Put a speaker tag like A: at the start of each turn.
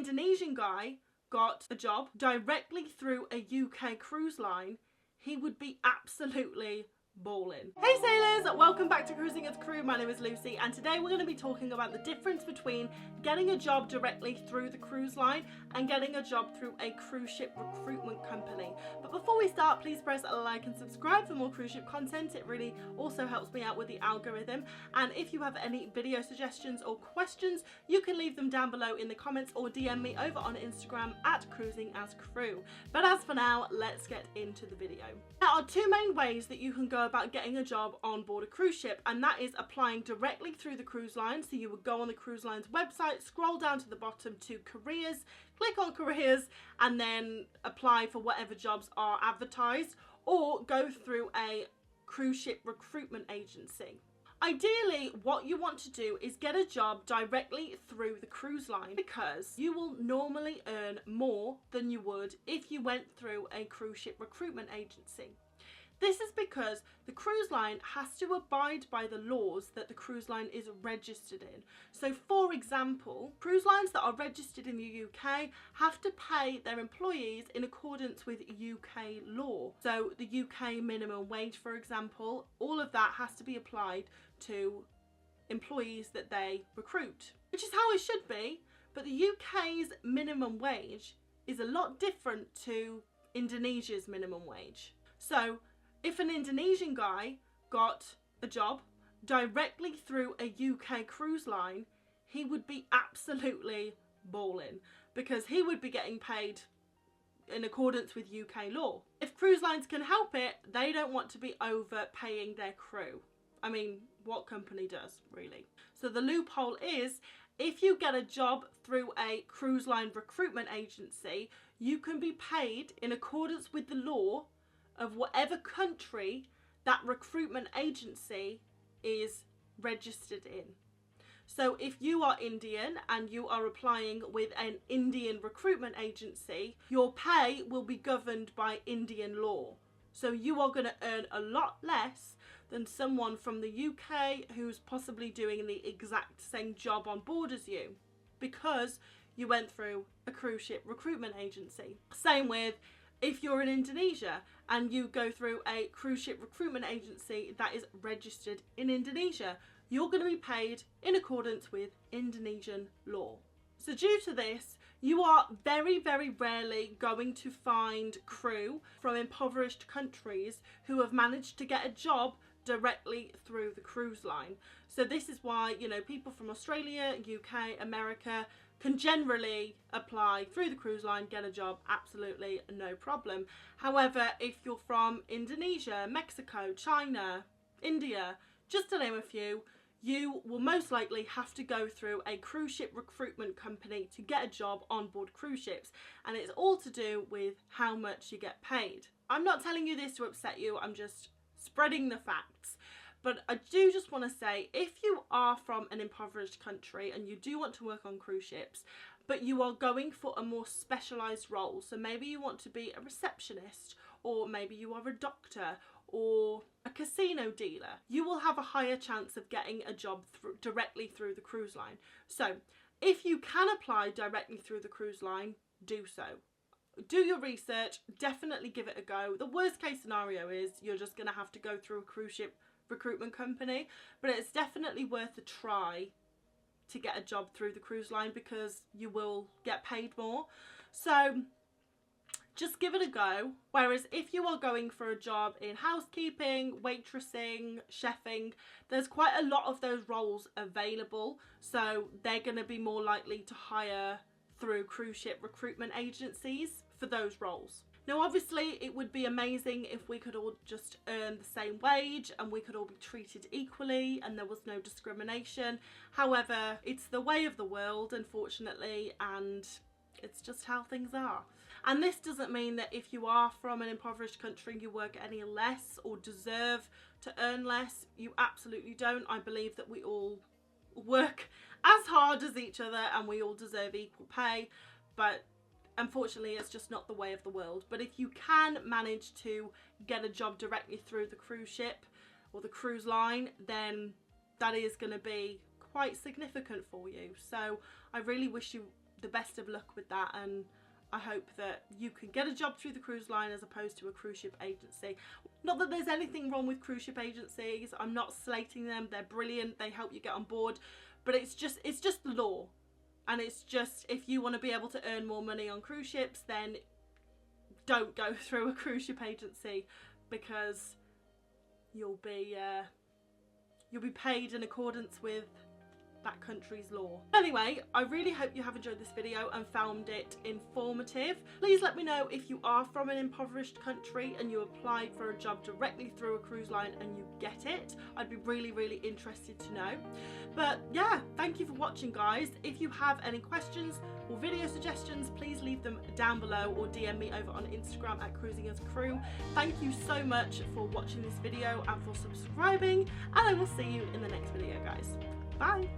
A: Indonesian guy got a job directly through a UK cruise line, he would be absolutely balling. Hey sailors, welcome back to Cruising as Crew. My name is Lucy and today we're going to be talking about the difference between getting a job directly through the cruise line and getting a job through a cruise ship recruitment company. But before we start, please press like and subscribe for more cruise ship content. It really also helps me out with the algorithm. And if you have any video suggestions or questions, you can leave them down below in the comments or DM me over on Instagram at Cruising as Crew. But as for now, let's get into the video. There are two main ways that you can go about getting a job on board a cruise ship, and that is applying directly through the cruise line. So you would go on the cruise line's website, scroll down to the bottom to careers, click on careers, and then apply for whatever jobs are advertised, or go through a cruise ship recruitment agency. Ideally, what you want to do is get a job directly through the cruise line, because you will normally earn more than you would if you went through a cruise ship recruitment agency. This is because the cruise line has to abide by the laws that the cruise line is registered in. So for example, cruise lines that are registered in the UK have to pay their employees in accordance with UK law. So the UK minimum wage, for example, all of that has to be applied to employees that they recruit, which is how it should be. But the UK's minimum wage is a lot different to Indonesia's minimum wage. So if an Indonesian guy got a job directly through a UK cruise line, he would be absolutely balling, because he would be getting paid in accordance with UK law. If cruise lines can help it, they don't want to be overpaying their crew. I mean, what company does, really? So the loophole is, if you get a job through a cruise line recruitment agency, you can be paid in accordance with the law of whatever country that recruitment agency is registered in. So if you are Indian and you are applying with an Indian recruitment agency, your pay will be governed by Indian law. So you are going to earn a lot less than someone from the UK who's possibly doing the exact same job on board as you, because you went through a cruise ship recruitment agency. Same with if you're in Indonesia and you go through a cruise ship recruitment agency that is registered in Indonesia, you're going to be paid in accordance with Indonesian law. So due to this, you are very, very rarely going to find crew from impoverished countries who have managed to get a job directly through the cruise line. So this is why, you know, people from Australia, UK, America can generally apply through the cruise line, get a job, absolutely no problem. However, if you're from Indonesia, Mexico, China, India, just to name a few, you will most likely have to go through a cruise ship recruitment company to get a job on board cruise ships. And it's all to do with how much you get paid. I'm not telling you this to upset you, I'm just spreading the facts. But I do just want to say, if you are from an impoverished country and you do want to work on cruise ships, but you are going for a more specialised role, so maybe you want to be a receptionist, or maybe you are a doctor, or a casino dealer, you will have a higher chance of getting a job directly through the cruise line. So if you can apply directly through the cruise line, do so. Do your research, definitely give it a go. The worst case scenario is you're just going to have to go through a cruise ship recruitment company, but it's definitely worth a try to get a job through the cruise line, because you will get paid more. So just give it a go. Whereas if you are going for a job in housekeeping, waitressing, chefing, there's quite a lot of those roles available, so they're going to be more likely to hire through cruise ship recruitment agencies for those roles. Now obviously it would be amazing if we could all just earn the same wage and we could all be treated equally and there was no discrimination. However, it's the way of the world, unfortunately, and it's just how things are. And this doesn't mean that if you are from an impoverished country you work any less or deserve to earn less. You absolutely don't. I believe that we all work as hard as each other and we all deserve equal pay, but unfortunately it's just not the way of the world. But if you can manage to get a job directly through the cruise ship or the cruise line, then that is going to be quite significant for you. So I really wish you the best of luck with that, and I hope that you can get a job through the cruise line as opposed to a cruise ship agency. Not that there's anything wrong with cruise ship agencies, I'm not slating them, they're brilliant, they help you get on board, but it's just the law. And it's just, if you want to be able to earn more money on cruise ships, then don't go through a cruise ship agency, because you'll be paid in accordance with that country's law. Anyway, I really hope you have enjoyed this video and found it informative. Please let me know if you are from an impoverished country and you applied for a job directly through a cruise line and you get it. I'd be really, really interested to know. But yeah, thank you for watching, guys. If you have any questions or video suggestions, please leave them down below or DM me over on Instagram at Cruising as Crew. Thank you so much for watching this video and for subscribing, and I will see you in the next video, guys. Bye.